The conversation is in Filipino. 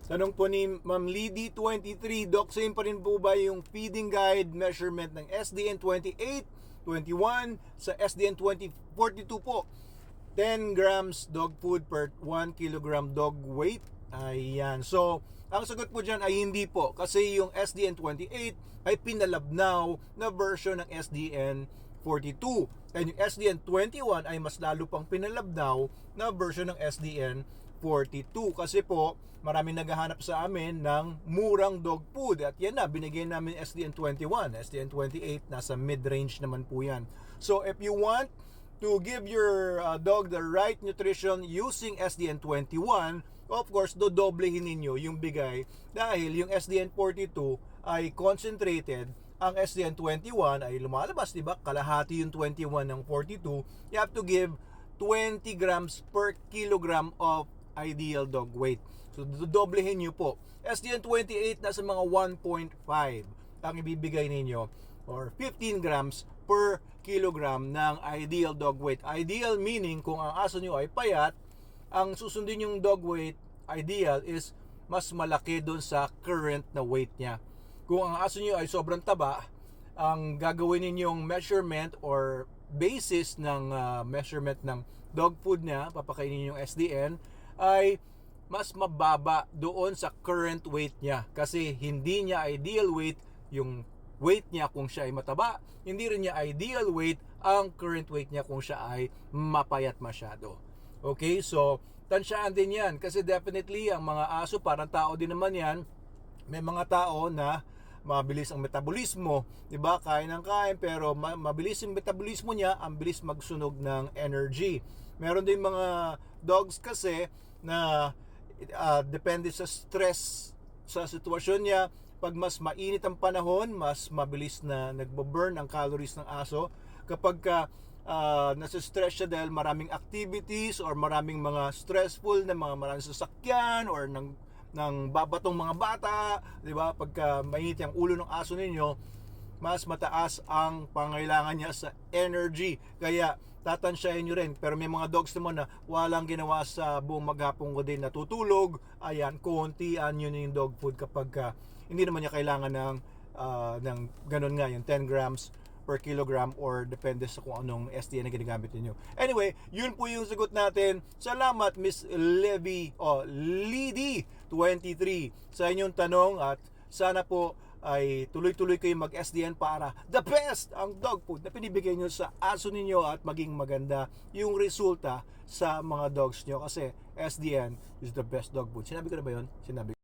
Tanong po ni Ma'am Lady 23, Doc, same pa rin po ba yung feeding guide measurement ng SDN 28, 21 sa SDN 2042 po? 10 grams dog food per 1 kilogram dog weight. Ayan. So, ang sagot po dyan ay hindi po. Kasi yung SDN 28 ay pinalabnaw na version ng SDN 42. And yung SDN 21 ay mas lalo pang pinalabnaw na version ng SDN 42. Kasi po, maraming naghahanap sa amin ng murang dog food. At yan na, binigay namin SDN 21. SDN 28, nasa mid-range naman po yan. So, if you want to give your dog the right nutrition using SDN 21, of course, dodoblehin ninyo yung bigay dahil yung SDN 42 ay concentrated, ang SDN 21 ay lumalabas, di ba? Kalahati yung 21 ng 42. You have to give 20 grams per kilogram of ideal dog weight. So, dodoblehin nyo po. SDN 28 nasa mga 1.5 ang ibibigay ninyo or 15 grams per kilogram ng ideal dog weight. Ideal meaning kung ang aso nyo ay payat, ang susundin yung dog weight ideal is mas malaki doon sa current na weight niya. Kung ang aso nyo ay sobrang taba, ang gagawin ninyong measurement or basis ng measurement ng dog food niya, papakainin yung SDN, ay mas mababa doon sa current weight niya. Kasi hindi niya ideal weight yung weight niya kung siya ay mataba, hindi rin niya ideal weight ang current weight niya kung siya ay mapayat masyado. Okay, so tansyaan din yan kasi definitely ang mga aso parang tao din naman yan. May mga tao na mabilis ang metabolismo, 'di ba? Kain ng kain pero mabilis yung metabolismo niya, ang bilis magsunog ng energy. Meron din mga dogs kasi na depende sa stress sa sitwasyon niya. Pag mas mainit ang panahon, mas mabilis na nagbo-burn ang calories ng aso. Kapag nasa-stress siya dahil maraming activities or maraming mga stressful na maraming sasakyan or ng babatong mga bata, di ba? Pagka mainit ang ulo ng aso ninyo, mas mataas ang pangailangan niya sa energy. Kaya tatansyahin nyo rin. Pero may mga dogs naman na walang ginawa sa buong maghapon ko din natutulog. Ayan, kontian yun yung dog food kapag hindi naman niya kailangan ng ganun nga, yung 10 grams per kilogram or depende sa kung anong SDN na ginagamit niyo. Anyway, yun po yung sagot natin. Salamat Miss Lady 23 sa inyong tanong at sana po ay tuloy-tuloy kayo mag-SDN para the best ang dog food na pinibigay nyo sa aso ninyo at maging maganda yung resulta sa mga dogs nyo kasi SDN is the best dog food. Sinabi ko na ba yun? Sinabi